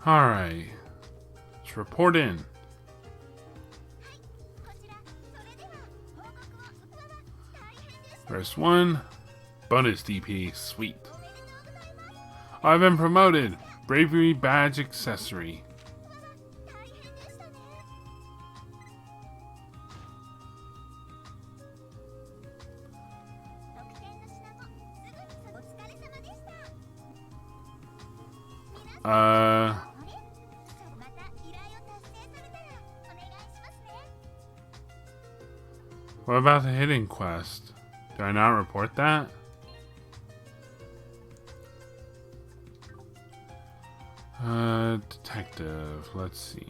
Alright. Let's report in. First one. Bonus DP. Sweet. I've been promoted. Bravery badge accessory. What about the hidden quest? Do I not report that? Detective. Let's see.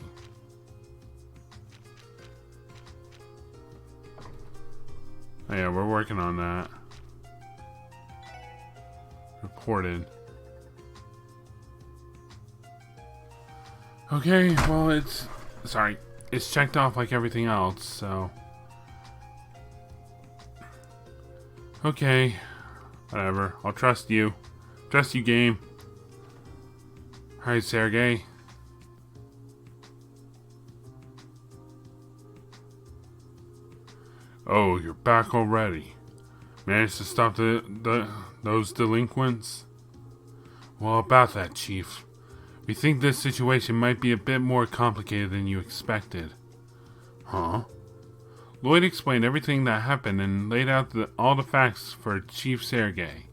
Oh yeah, we're working on that. Reported. Okay, well it's checked off like everything else, so okay. Whatever. I'll trust you. Trust you, game. Alright, Sergey. Oh, you're back already. Managed to stop those delinquents? Well, about that, Chief. We think this situation might be a bit more complicated than you expected. Huh? Lloyd explained everything that happened and laid out all the facts for Chief Sergey.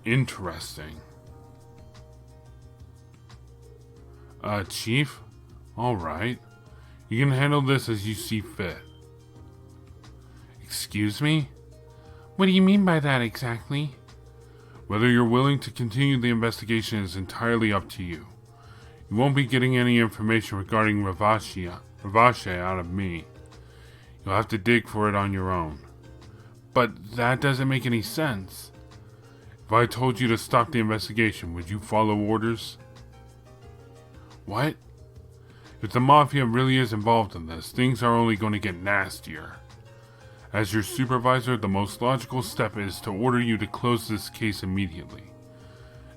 Interesting. Chief? Alright. You can handle this as you see fit. Excuse me? What do you mean by that exactly? Whether you're willing to continue the investigation is entirely up to you. You won't be getting any information regarding Ravache out of me. You'll have to dig for it on your own. But that doesn't make any sense. If I told you to stop the investigation, would you follow orders? What? If the Mafia really is involved in this, things are only going to get nastier. As your supervisor, the most logical step is to order you to close this case immediately.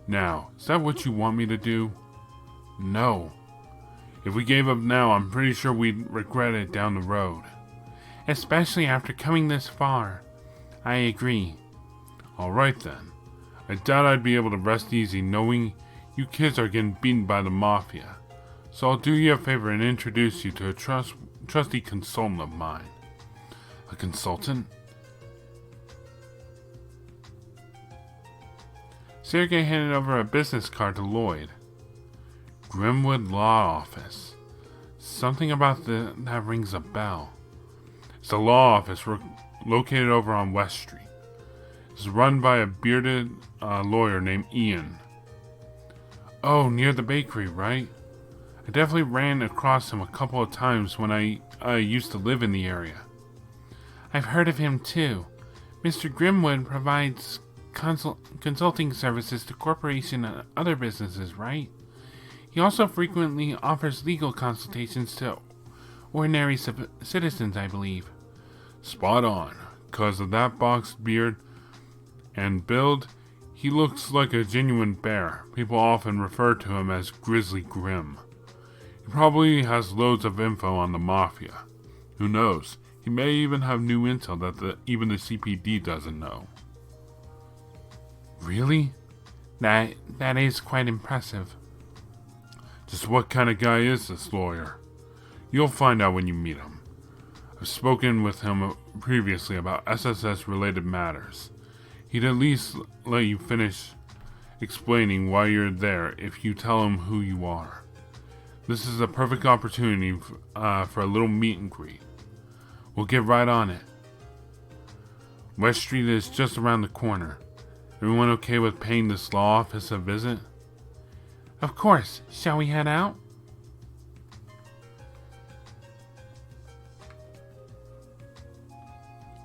Now, is that what you want me to do? No. If we gave up now, I'm pretty sure we'd regret it down the road. Especially after coming this far. I agree. Alright then. I doubt I'd be able to rest easy knowing you kids are getting beaten by the Mafia. So I'll do you a favor and introduce you to a trusty consultant of mine. A consultant? Sergey handed over a business card to Lloyd. Grimwood Law Office. Something about that rings a bell. It's a law office located over on West Street. It's run by a bearded lawyer named Ian. Oh, near the bakery, right? I definitely ran across him a couple of times when I used to live in the area. I've heard of him too. Mr. Grimwood provides consulting services to corporations and other businesses, right? He also frequently offers legal consultations to ordinary citizens, I believe. Spot on. 'Cause of that boxed beard and build, he looks like a genuine bear. People often refer to him as Grizzly Grim. He probably has loads of info on the Mafia. Who knows? He may even have new intel that even the CPD doesn't know. Really? That is quite impressive. Just what kind of guy is this lawyer? You'll find out when you meet him. I've spoken with him previously about SSS-related matters. He'd at least let you finish explaining why you're there if you tell him who you are. This is a perfect opportunity for a little meet and greet. We'll get right on it. West Street is just around the corner. Everyone okay with paying this law office a visit? Of course. Shall we head out?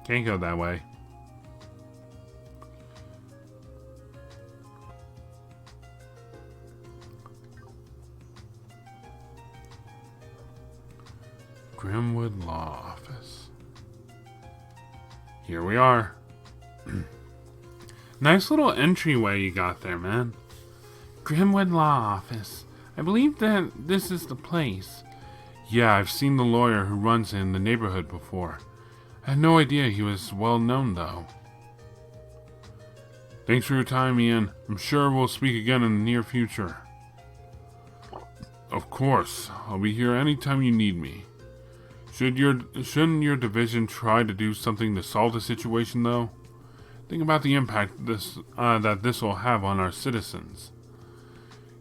Can't go that way. Grimwood Law Office. Here we are. Nice little entryway you got there, man. Grimwood Law Office. I believe that this is the place. Yeah, I've seen the lawyer who runs in the neighborhood before. I had no idea he was well known, though. Thanks for your time, Ian. I'm sure we'll speak again in the near future. Of course. I'll be here anytime you need me. Shouldn't your division try to do something to solve the situation, though? Think about the impact that this will have on our citizens.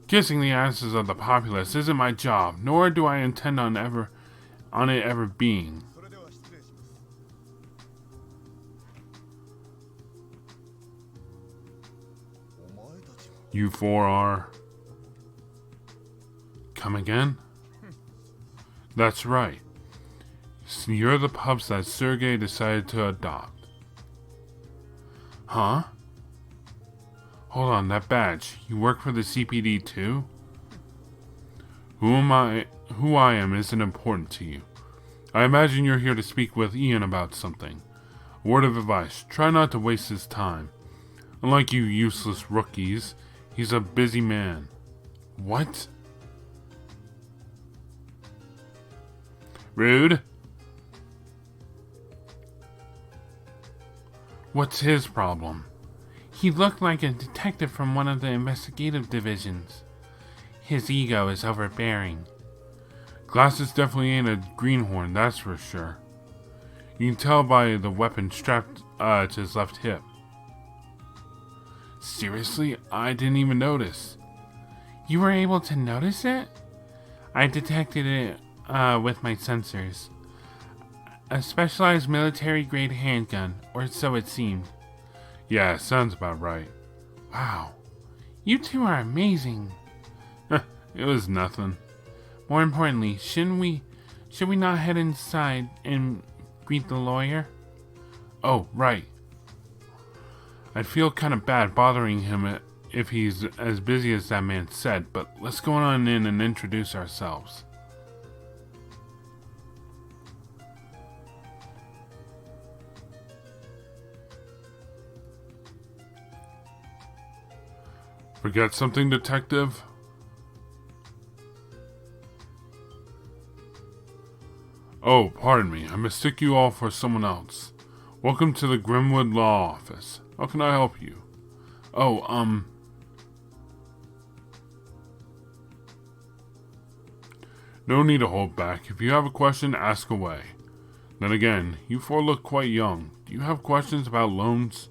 Kissing the asses of the populace isn't my job, nor do I intend on it ever being. You four are... Come again? That's right. You're the pups that Sergei decided to adopt. Huh? Hold on, that badge. You work for the CPD too? Who I am isn't important to you. I imagine you're here to speak with Ian about something. A word of advice, try not to waste his time. Unlike you useless rookies, he's a busy man. What? Rude? What's his problem? He looked like a detective from one of the investigative divisions. His ego is overbearing. Glasses definitely ain't a greenhorn, that's for sure. You can tell by the weapon strapped to his left hip. Seriously? I didn't even notice. You were able to notice it? I detected it with my sensors. A specialized military-grade handgun, or so it seemed. Yeah, sounds about right. Wow. You two are amazing. It was nothing. More importantly, should we not head inside and greet the lawyer? Oh, right. I'd feel kind of bad bothering him if he's as busy as that man said, but let's go on in and introduce ourselves. Forget something, detective? Oh, pardon me. I mistook you all for someone else. Welcome to the Grimwood Law Office. How can I help you? Oh, no need to hold back. If you have a question, ask away. Then again, you four look quite young. Do you have questions about loans?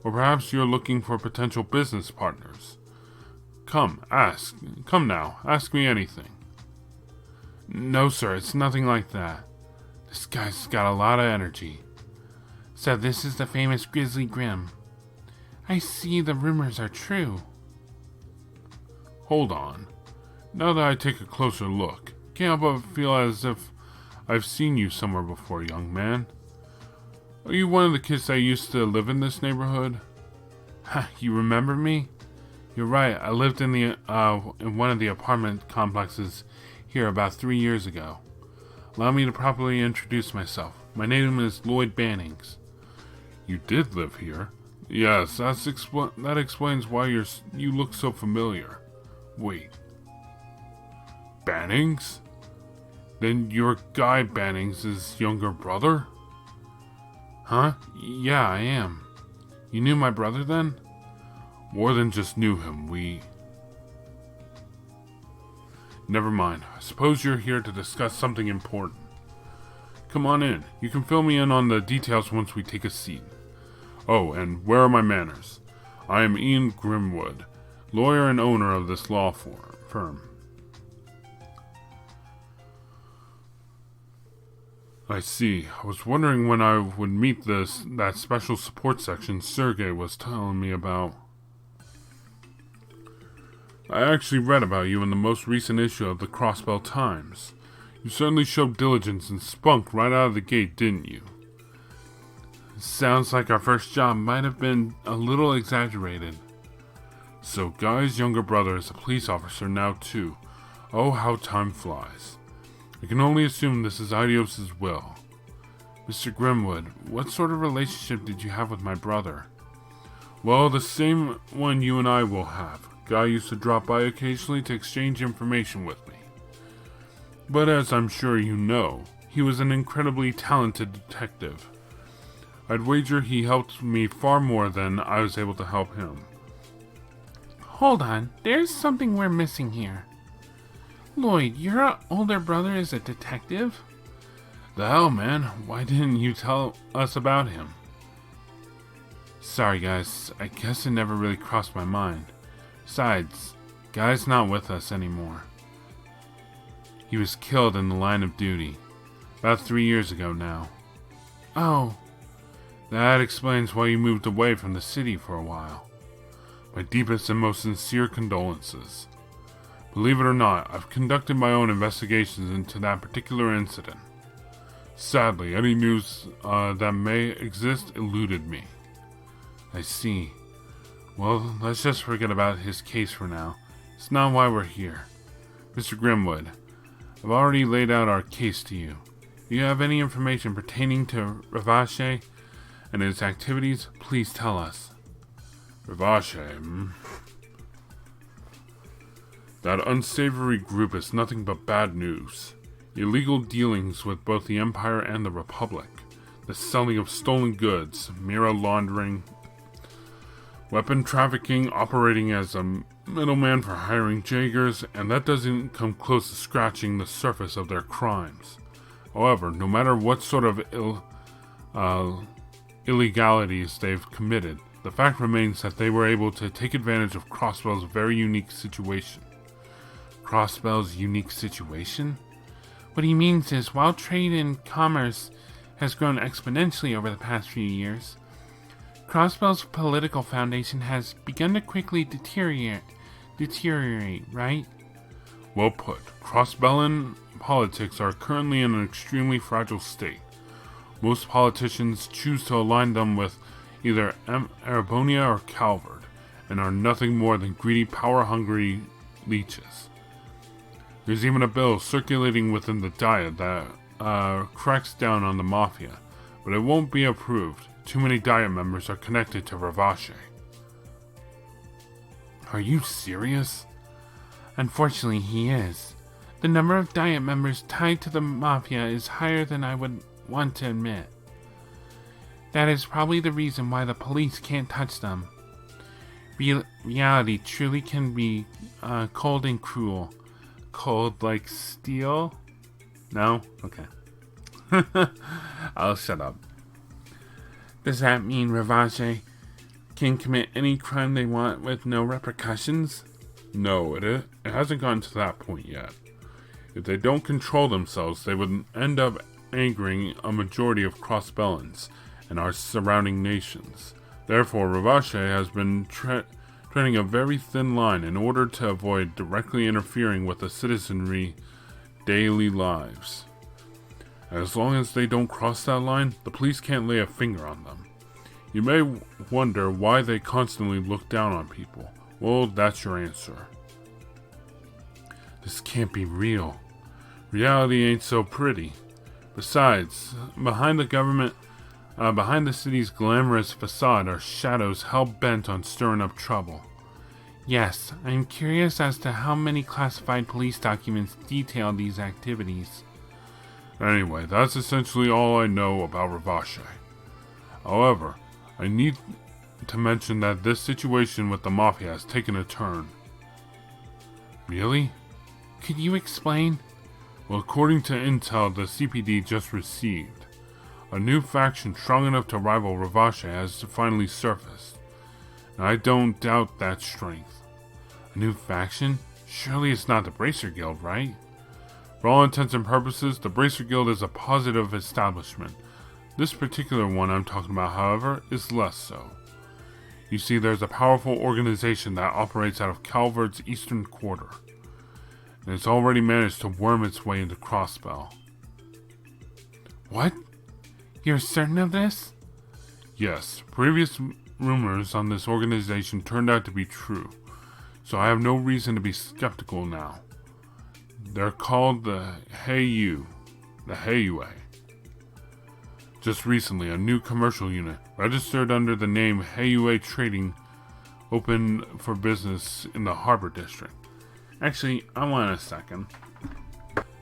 Or perhaps you're looking for potential business partners? Come now, ask me anything. No, sir, it's nothing like that. This guy's got a lot of energy. So this is the famous Grizzly Grim. I see the rumors are true. Hold on. Now that I take a closer look, can't help but feel as if I've seen you somewhere before, young man. Are you one of the kids that used to live in this neighborhood? Ha, you remember me? You're right, I lived in one of the apartment complexes here about 3 years ago. Allow me to properly introduce myself. My name is Lloyd Bannings. You did live here? Yes, that explains why you look so familiar. Wait. Bannings? Then your guy Bannings' younger brother? Huh? Yeah, I am. You knew my brother then? More than just knew him, Never mind. I suppose you're here to discuss something important. Come on in. You can fill me in on the details once we take a seat. Oh, and where are my manners? I am Ian Grimwood, lawyer and owner of this law firm. I see. I was wondering when I would meet that special support section Sergei was telling me about. I actually read about you in the most recent issue of the Crossbell Times. You certainly showed diligence and spunk right out of the gate, didn't you? Sounds like our first job might have been a little exaggerated. So Guy's younger brother is a police officer now too. Oh, how time flies. I can only assume this is Idios' will. Mr. Grimwood, what sort of relationship did you have with my brother? Well, the same one you and I will have. Guy used to drop by occasionally to exchange information with me. But as I'm sure you know, he was an incredibly talented detective. I'd wager he helped me far more than I was able to help him. Hold on, there's something we're missing here. Lloyd, your older brother is a detective? The hell, man? Why didn't you tell us about him? Sorry, guys. I guess it never really crossed my mind. Besides, Guy's not with us anymore. He was killed in the line of duty. About 3 years ago now. Oh. That explains why you moved away from the city for a while. My deepest and most sincere condolences. Believe it or not, I've conducted my own investigations into that particular incident. Sadly, any news that may exist eluded me. I see. Well, let's just forget about his case for now. It's not why we're here. Mr. Grimwood, I've already laid out our case to you. Do you have any information pertaining to Ravache and his activities? Please tell us. Ravache, That unsavory group is nothing but bad news. Illegal dealings with both the Empire and the Republic. The selling of stolen goods, mirror laundering, weapon trafficking, operating as a middleman for hiring Jaegers, and that doesn't come close to scratching the surface of their crimes. However, no matter what sort of illegalities they've committed, the fact remains that they were able to take advantage of Crossbell's very unique situation. Crossbell's unique situation? What he means is, while trade and commerce has grown exponentially over the past few years, Crossbell's political foundation has begun to quickly deteriorate, right? Well put. Crossbellian politics are currently in an extremely fragile state. Most politicians choose to align them with either Arabonia or Calvard, and are nothing more than greedy, power-hungry leeches. There's even a bill circulating within the Diet that cracks down on the mafia, but it won't be approved. Too many Diet members are connected to Ravache. Are you serious? Unfortunately, he is. The number of Diet members tied to the mafia is higher than I would want to admit. That is probably the reason why the police can't touch them. Reality truly can be cold and cruel. Cold like steel? No? Okay. I'll shut up. Does that mean Ravache can commit any crime they want with no repercussions? No, it hasn't gotten to that point yet. If they don't control themselves, they would end up angering a majority of Crossbellans and our surrounding nations. Therefore, Ravache has been treading a very thin line in order to avoid directly interfering with the citizenry's daily lives. As long as they don't cross that line, the police can't lay a finger on them. You may wonder why they constantly look down on people. Well, that's your answer. This can't be real. Reality ain't so pretty. Besides, behind the city's glamorous facade are shadows hell-bent on stirring up trouble. Yes, I'm curious as to how many classified police documents detail these activities. Anyway, that's essentially all I know about Ravache. However, I need to mention that this situation with the Mafia has taken a turn. Really? Could you explain? Well, according to intel the CPD just received, a new faction strong enough to rival Ravache has finally surfaced. And I don't doubt that strength. A new faction? Surely it's not the Bracer Guild, right? For all intents and purposes, the Bracer Guild is a positive establishment. This particular one I'm talking about, however, is less so. You see, there's a powerful organization that operates out of Calvard's eastern quarter, and it's already managed to worm its way into Crossbell. What? You're certain of this? Yes, previous rumors on this organization turned out to be true, so I have no reason to be skeptical now. They're called the Heiyue. Just recently, a new commercial unit, registered under the name Heiyue Trading, open for business in the Harbor District. Actually, I want a second.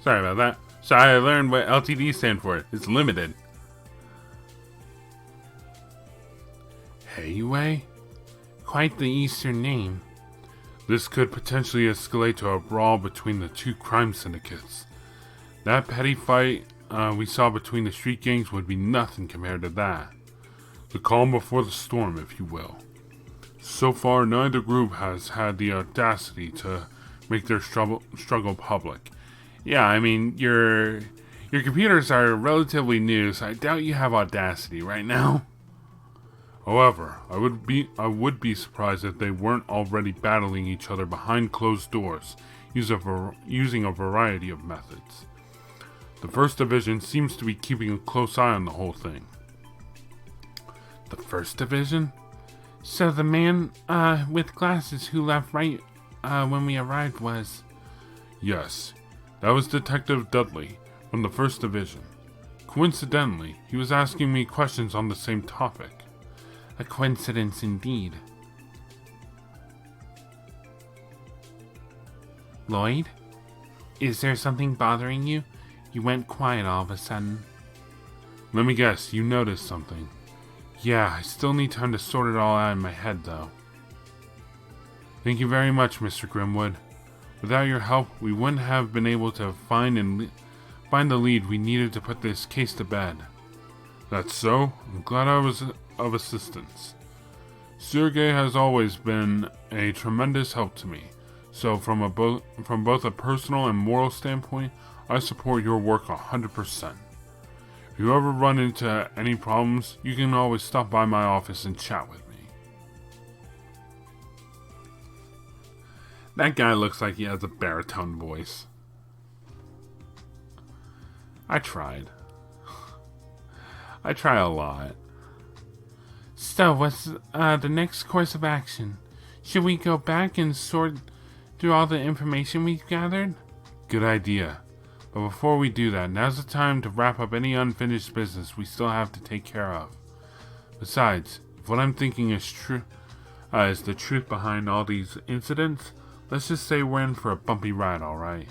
Sorry about that. So I learned what LTD stand for. It's limited. Hayway? Quite the Eastern name. This could potentially escalate to a brawl between the two crime syndicates. That petty fight we saw between the street gangs would be nothing compared to that. The calm before the storm, if you will. So far, neither group has had the audacity to make their struggle public. Yeah, I mean, your computers are relatively new, so I doubt you have audacity right now. However, I would be surprised if they weren't already battling each other behind closed doors, using a variety of methods. The First Division seems to be keeping a close eye on the whole thing. The First Division? So the man with glasses who left right when we arrived was... Yes, that was Detective Dudley from the First Division. Coincidentally, he was asking me questions on the same topic. A coincidence indeed. Lloyd? Is there something bothering you? You went quiet all of a sudden. Let me guess, you noticed something. Yeah, I still need time to sort it all out in my head, though. Thank you very much, Mr. Grimwood. Without your help, we wouldn't have been able to find the lead we needed to put this case to bed. That's so? I'm glad I was of assistance. Sergei has always been a tremendous help to me, so from both a personal and moral standpoint, I support your work 100%. If you ever run into any problems, you can always stop by my office and chat with me. That guy looks like he has a baritone voice. I tried. I try a lot. So, what's the next course of action? Should we go back and sort through all the information we've gathered? Good idea. But before we do that, now's the time to wrap up any unfinished business we still have to take care of. Besides, if what I'm thinking is the truth behind all these incidents, let's just say we're in for a bumpy ride, alright?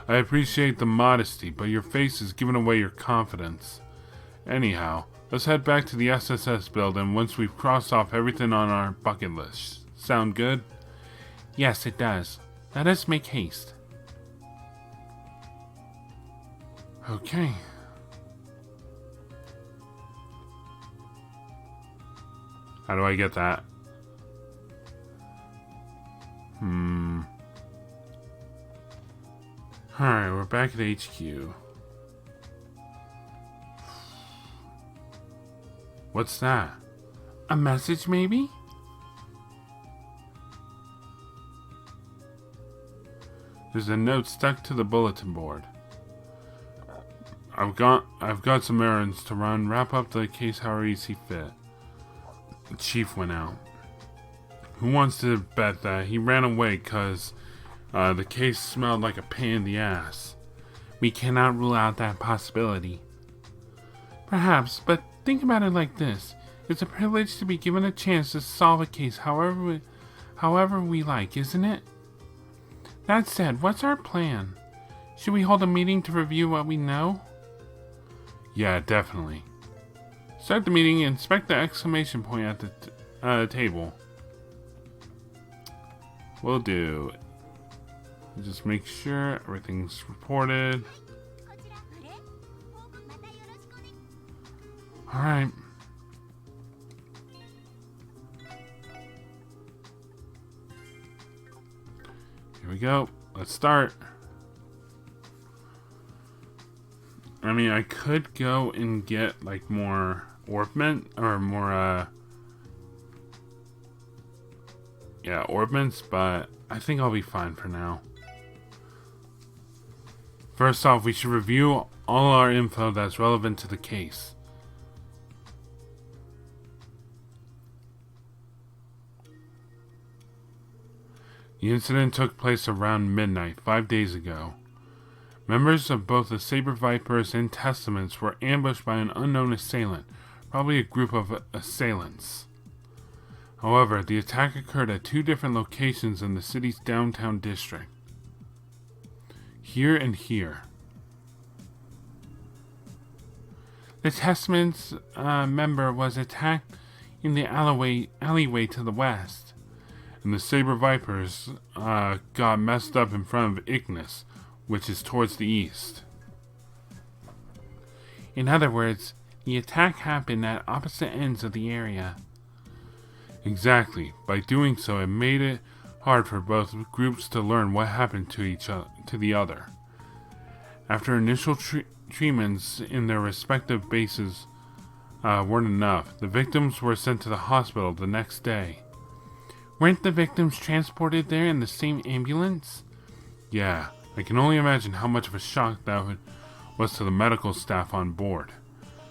I appreciate the modesty, but your face is giving away your confidence. Anyhow, let's head back to the SSS building once we've crossed off everything on our bucket list. Sound good? Yes, it does. Let us make haste. Okay. How do I get that? Alright, we're back at HQ. What's that? A message, maybe? There's a note stuck to the bulletin board. I've got some errands to run. Wrap up the case however you see fit. The chief went out. Who wants to bet that he ran away because the case smelled like a pain in the ass? We cannot rule out that possibility. Perhaps, but think about it like this. It's a privilege to be given a chance to solve a case however we like, isn't it? That said, what's our plan? Should we hold a meeting to review what we know? Yeah, definitely. Start the meeting and inspect the exclamation point at the table. Will do. Just make sure everything's reported. Alright. Here we go. Let's start. I mean, I could go and get, like, more orbment, or more, yeah, orbments, but I think I'll be fine for now. First off, we should review all our info that's relevant to the case. The incident took place around midnight 5 days ago. Members of both the Saber Vipers and Testaments were ambushed by an unknown assailant, probably a group of assailants. However, the attack occurred at two different locations in the city's downtown district. Here and here. The Testament's member was attacked in the alleyway to the west, and the Saber Vipers got messed up in front of Ignis, which is towards the east. In other words, the attack happened at opposite ends of the area. Exactly. By doing so, it made it hard for both groups to learn what happened to the other. After initial treatments in their respective bases weren't enough, the victims were sent to the hospital the next day. Weren't the victims transported there in the same ambulance? Yeah, I can only imagine how much of a shock that was to the medical staff on board.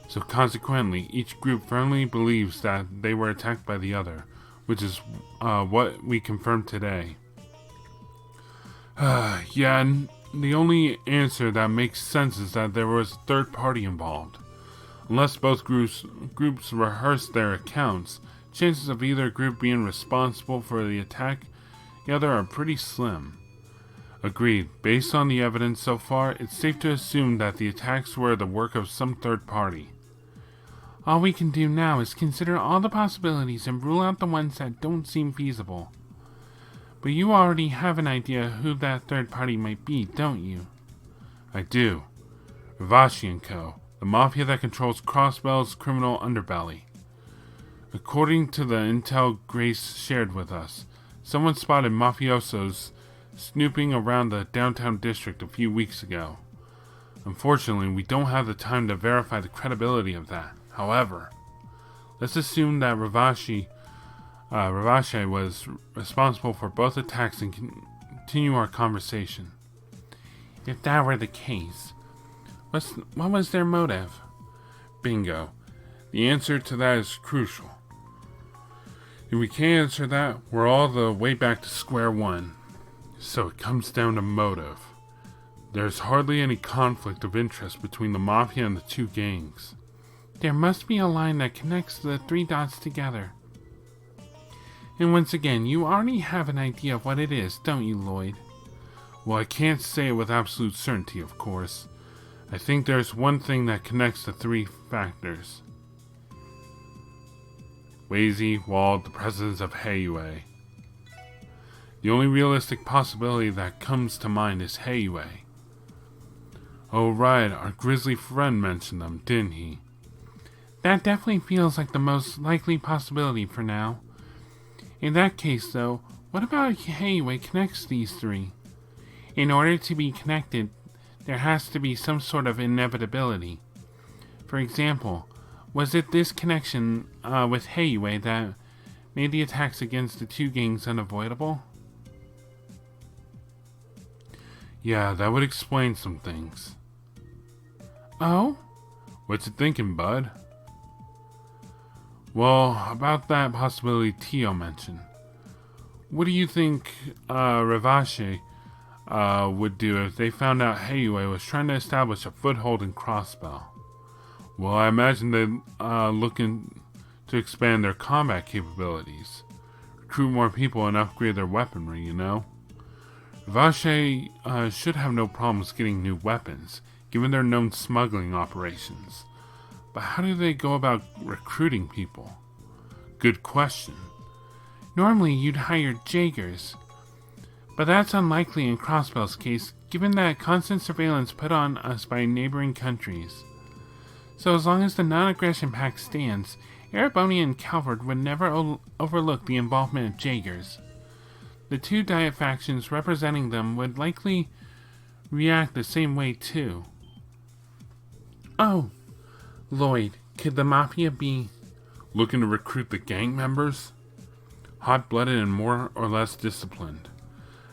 So consequently, each group firmly believes that they were attacked by the other, which is what we confirmed today. Yeah, and the only answer that makes sense is that there was a third party involved. Unless both groups rehearsed their accounts, chances of either group being responsible for the attack the other are pretty slim. Agreed. Based on the evidence so far, it's safe to assume that the attacks were the work of some third party. All we can do now is consider all the possibilities and rule out the ones that don't seem feasible. But you already have an idea who that third party might be, don't you? I do. Ravashi & Co., the mafia that controls Crossbell's criminal underbelly. According to the intel Grace shared with us, someone spotted mafiosos snooping around the downtown district a few weeks ago. Unfortunately, we don't have the time to verify the credibility of that. However, let's assume that Ravashi was responsible for both attacks and continue our conversation. If that were the case, what was their motive? Bingo. The answer to that is crucial. If we can't answer that, we're all the way back to square one. So it comes down to motive. There's hardly any conflict of interest between the mafia and the two gangs. There must be a line that connects the three dots together. And once again, you already have an idea of what it is, don't you, Lloyd? Well, I can't say it with absolute certainty, of course. I think there's one thing that connects the three factors. Wazy, Wald, the presence of Heiyue. The only realistic possibility that comes to mind is Heiyue. Oh right, our grizzly friend mentioned them, didn't he? That definitely feels like the most likely possibility for now. In that case, though, what about Heiyue connects these three? In order to be connected, there has to be some sort of inevitability. For example, was it this connection with Heiyue that made the attacks against the two gangs unavoidable? Yeah, that would explain some things. Oh? What's you thinking, bud? Well, about that possibility Tio mentioned. What do you think Ravashi would do if they found out Heiyue was trying to establish a foothold in Crossbell? Well, I imagine they're looking to expand their combat capabilities, recruit more people, and upgrade their weaponry, you know? Ravashi should have no problems getting new weapons, given their known smuggling operations. But how do they go about recruiting people? Good question. Normally you'd hire Jaegers, but that's unlikely in Crossbell's case, given that constant surveillance put on us by neighboring countries. So as long as the non-aggression pact stands, Ereboni and Calvard would never overlook the involvement of Jaegers. The two Diet factions representing them would likely react the same way too. Oh, Lloyd, could the Mafia be looking to recruit the gang members? Hot-blooded and more or less disciplined.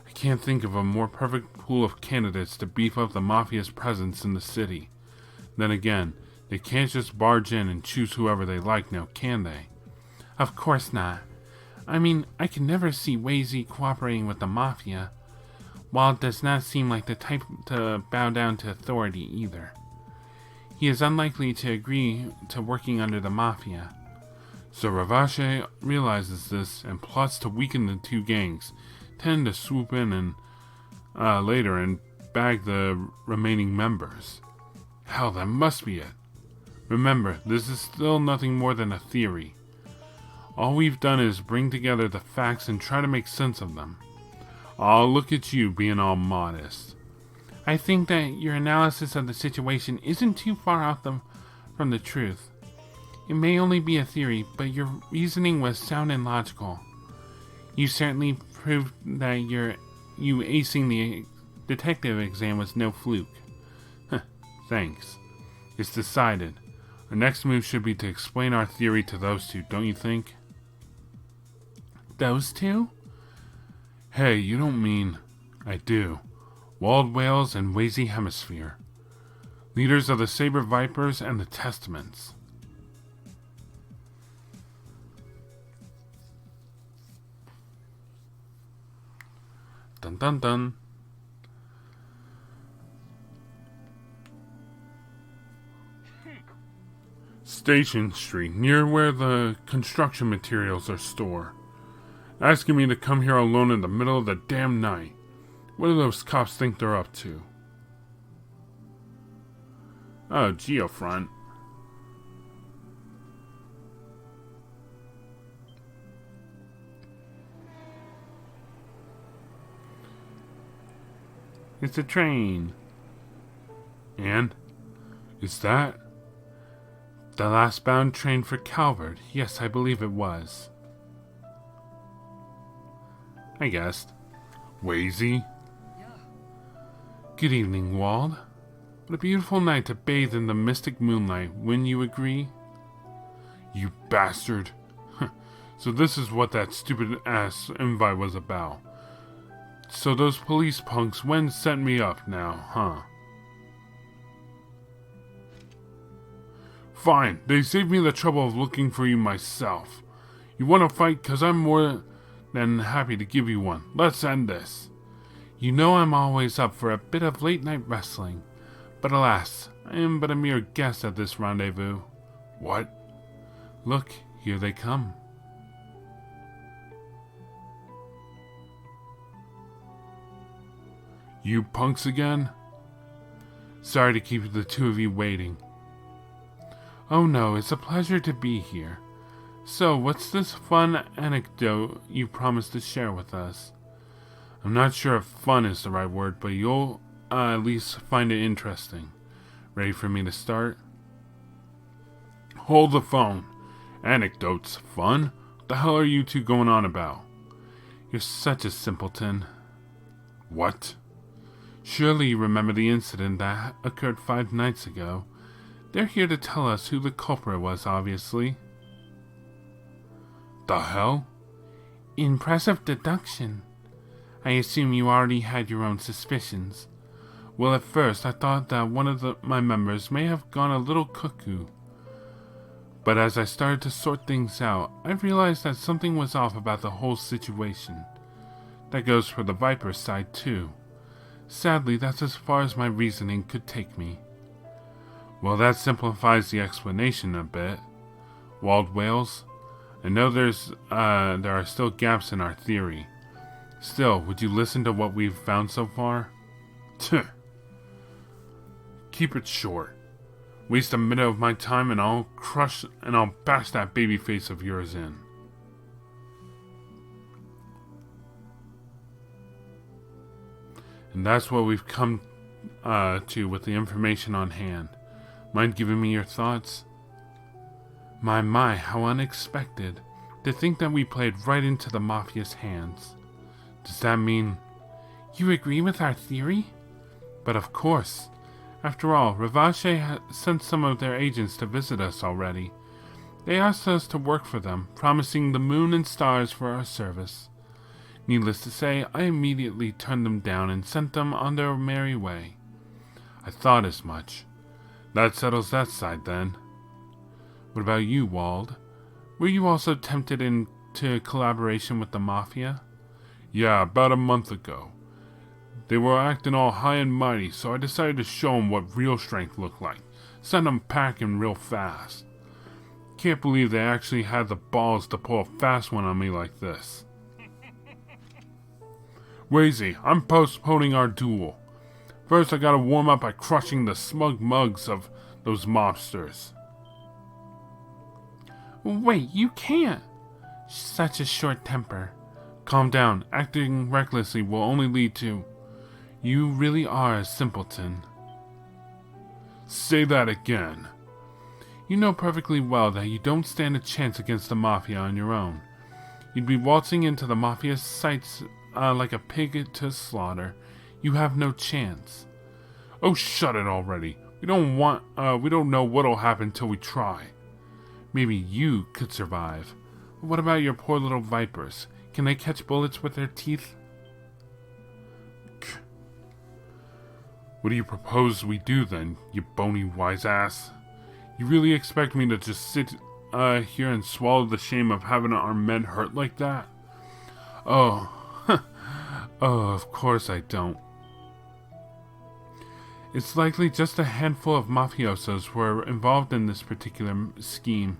I can't think of a more perfect pool of candidates to beef up the Mafia's presence in the city. Then again, they can't just barge in and choose whoever they like now, can they? Of course not. I mean, I can never see Wazy cooperating with the Mafia. Wald does not seem like the type to bow down to authority either. He is unlikely to agree to working under the Mafia. So Ravache realizes this and plots to weaken the two gangs, tend to swoop in and later and bag the remaining members. Hell, that must be it. Remember, this is still nothing more than a theory. All we've done is bring together the facts and try to make sense of them. Oh, look at you being all modest. I think that your analysis of the situation isn't too far out from the truth. It may only be a theory, but your reasoning was sound and logical. You certainly proved that you acing the detective exam was no fluke. Thanks. It's decided. Our next move should be to explain our theory to those two, don't you think? Those two? Hey, you don't mean... I do. Wild Whales and Wazy Hemisphere. Leaders of the Saber Vipers and the Testaments. Dun dun dun. Station Street, near where the construction materials are stored. Asking me to come here alone in the middle of the damn night. What do those cops think they're up to? Oh, Geofront. It's a train. And? Is that? The last bound train for Calvert. Yes, I believe it was. I guessed. Wazy? Good evening, Wald. What a beautiful night to bathe in the mystic moonlight, wouldn't you agree? You bastard. So this is what that stupid ass invite was about. So those police punks went and set me up now, huh? Fine, they saved me the trouble of looking for you myself. You want to fight? 'Cause I'm more than happy to give you one. Let's end this. You know I'm always up for a bit of late-night wrestling. But alas, I am but a mere guest at this rendezvous. What? Look, here they come. You punks again? Sorry to keep the two of you waiting. Oh no, it's a pleasure to be here. So, what's this fun anecdote you promised to share with us? I'm not sure if fun is the right word, but you'll at least find it interesting. Ready for me to start? Hold the phone. Anecdotes. Fun? What the hell are you two going on about? You're such a simpleton. What? Surely you remember the incident that occurred 5 nights ago. They're here to tell us who the culprit was, obviously. The hell? Impressive deduction. I assume you already had your own suspicions. Well, at first I thought that one of my members may have gone a little cuckoo. But as I started to sort things out, I realized that something was off about the whole situation. That goes for the Viper side too. Sadly, that's as far as my reasoning could take me. Well, that simplifies the explanation a bit. Wild Whales, I know there are still gaps in our theory. Still, would you listen to what we've found so far? Keep it short. Waste a minute of my time and I'll bash that baby face of yours in. And that's what we've come to with the information on hand. Mind giving me your thoughts? My, how unexpected. To think that we played right into the Mafia's hands. Does that mean... You agree with our theory? But of course. After all, Ravache has sent some of their agents to visit us already. They asked us to work for them, promising the moon and stars for our service. Needless to say, I immediately turned them down and sent them on their merry way. I thought as much. That settles that side then. What about you, Wald? Were you also tempted into collaboration with the Mafia? Yeah, about a month ago. They were acting all high and mighty, so I decided to show them what real strength looked like. Send them packing real fast. can't believe they actually had the balls to pull a fast one on me like this. Wazy, I'm postponing our duel. First, I gotta warm up by crushing the smug mugs of those mobsters. Wait, you can't. Such a short temper. Calm down. Acting recklessly will only lead to... You really are a simpleton. Say that again. You know perfectly well that you don't stand a chance against the mafia on your own. You'd be waltzing into the mafia's sights like a pig to slaughter. You have no chance. Oh, shut it already. We don't know what'll happen till we try. Maybe you could survive. But what about your poor little vipers? Can they catch bullets with their teeth? What do you propose we do then, you bony wise ass? You really expect me to just sit here and swallow the shame of having our men hurt like that? Oh, oh, of course I don't. It's likely just a handful of mafiosos were involved in this particular scheme.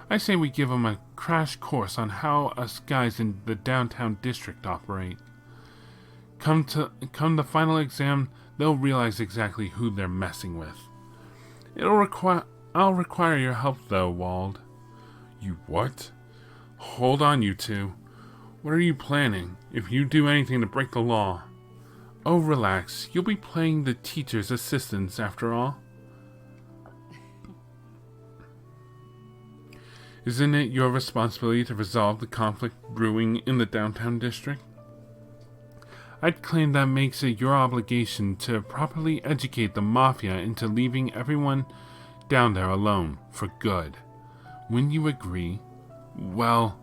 I say we give them a crash course on how us guys in the downtown district operate. Come the final exam, they'll realize exactly who they're messing with. I'll require your help though, Wald. You what? Hold on, you two. What are you planning, if you do anything to break the law? Oh, relax. You'll be playing the teacher's assistants after all. Isn't it your responsibility to resolve the conflict brewing in the downtown district? I'd claim that makes it your obligation to properly educate the mafia into leaving everyone down there alone for good. When you agree, well,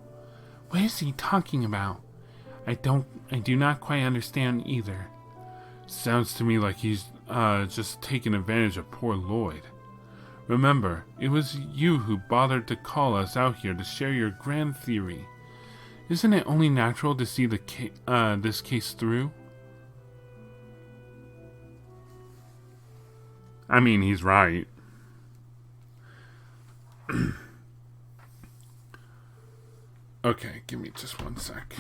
what is he talking about? I do not quite understand either. Sounds to me like he's just taking advantage of poor Lloyd. Remember, it was you who bothered to call us out here to share your grand theory. Isn't it only natural to see this case through? I mean, he's right. Okay, give me just 1 sec.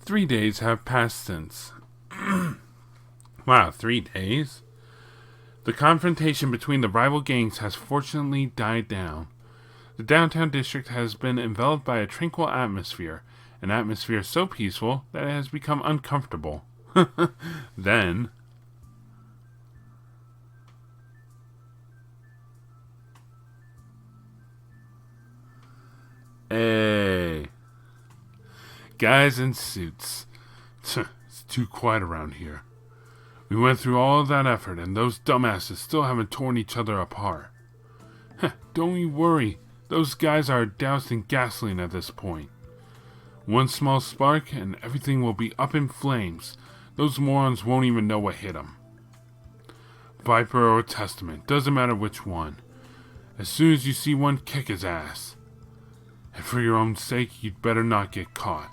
3 days have passed since. Wow, 3 days? The confrontation between the rival gangs has fortunately died down. The downtown district has been enveloped by a tranquil atmosphere, an atmosphere so peaceful that it has become uncomfortable. Then... Hey. Guys in suits. It's too quiet around here. We went through all of that effort, and those dumbasses still haven't torn each other apart. Don't you worry. Those guys are doused in gasoline at this point. One small spark, and everything will be up in flames. Those morons won't even know what hit them. Viper or Testament, doesn't matter which one. As soon as you see one, kick his ass. And for your own sake, you'd better not get caught.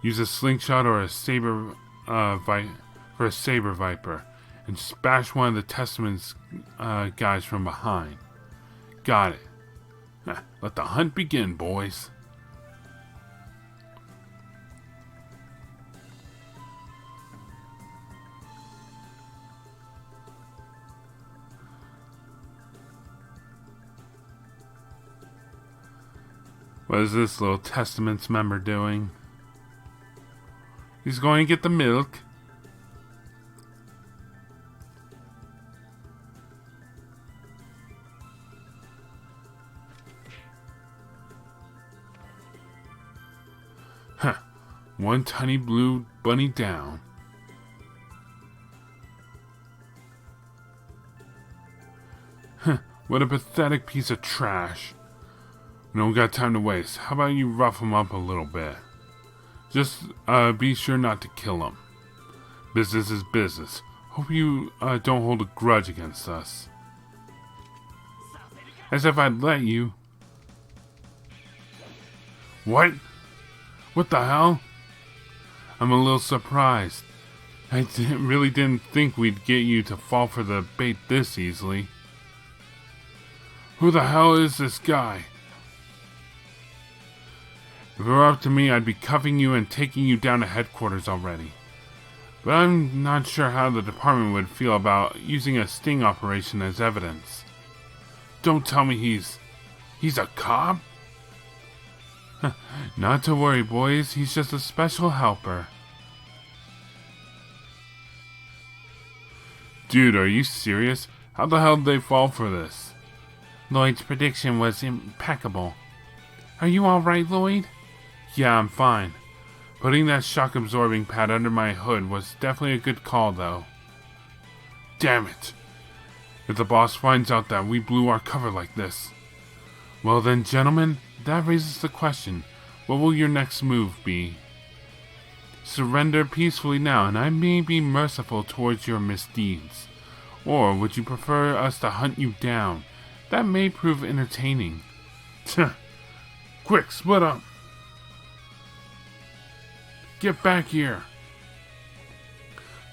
Use a slingshot or a saber for a saber viper, and just bash one of the Testament's guys from behind. Got it. Let the hunt begin, boys. What is this little Testament's member doing? He's going to get the milk. Huh. One tiny blue bunny down. Huh. What a pathetic piece of trash. We don't got time to waste. How about you rough him up a little bit? Just be sure not to kill him. Business is business. Hope you don't hold a grudge against us. As if I'd let you. What? What the hell? I'm a little surprised. I really didn't think we'd get you to fall for the bait this easily. Who the hell is this guy? If it were up to me, I'd be cuffing you and taking you down to headquarters already. But I'm not sure how the department would feel about using a sting operation as evidence. Don't tell me he's a cop? Not to worry, boys. He's just a special helper. Dude, are you serious? How the hell did they fall for this? Lloyd's prediction was impeccable. Are you alright, Lloyd? Yeah, I'm fine. Putting that shock-absorbing pad under my hood was definitely a good call, though. Damn it! If the boss finds out that we blew our cover like this... Well then, gentlemen, that raises the question. What will your next move be? Surrender peacefully now, and I may be merciful towards your misdeeds. Or would you prefer us to hunt you down? That may prove entertaining. Quick, split up! Get back here!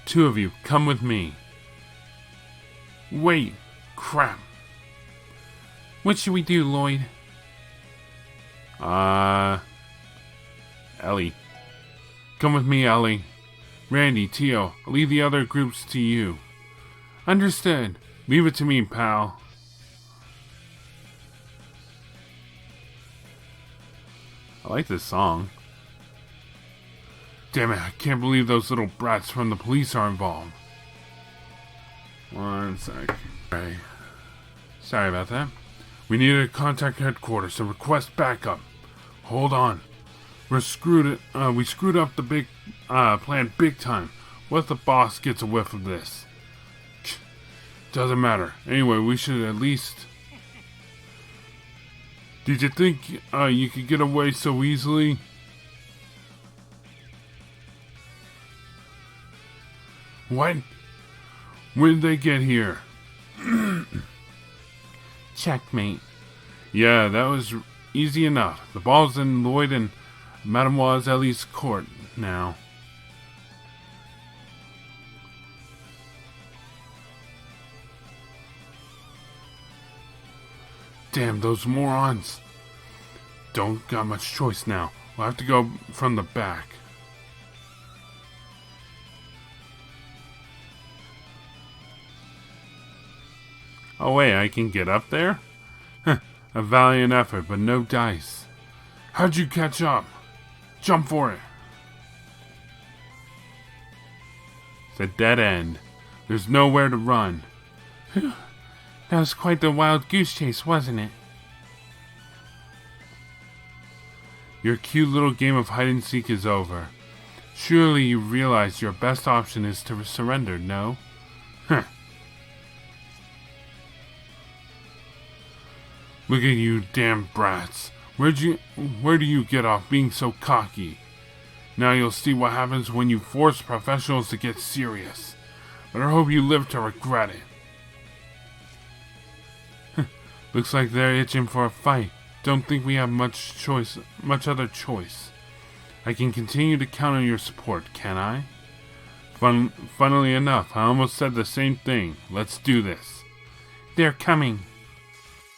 2 of you, come with me. Wait! Crap! What should we do, Lloyd? Ellie. Come with me, Ellie. Randy, Tio, I'll leave the other groups to you. Understood. Leave it to me, pal. I like this song. Damn it, I can't believe those little brats from the police are involved. 1 sec. Okay. Sorry about that. We need to contact headquarters to request backup. Hold on. We screwed up the big plan big time. What if the boss gets a whiff of this? Doesn't matter. Anyway, we should at least... Did you think you could get away so easily? What? When did they get here? Checkmate. Yeah, that was easy enough. The ball's in Lloyd and Mademoiselle's court now. Damn, those morons. Don't got much choice now. We'll have to go from the back. Oh wait, I can get up there? A valiant effort, but no dice. How'd you catch up? Jump for it. It's a dead end. There's nowhere to run. That was quite the wild goose chase, wasn't it? Your cute little game of hide and seek is over. Surely you realize your best option is to surrender, no? Huh. Look at you damn brats. Where do you get off being so cocky? Now you'll see what happens when you force professionals to get serious. But I hope you live to regret it. Looks like they're itching for a fight. Don't think we have much other choice. I can continue to count on your support, can I? Funnily enough, I almost said the same thing. Let's do this. They're coming.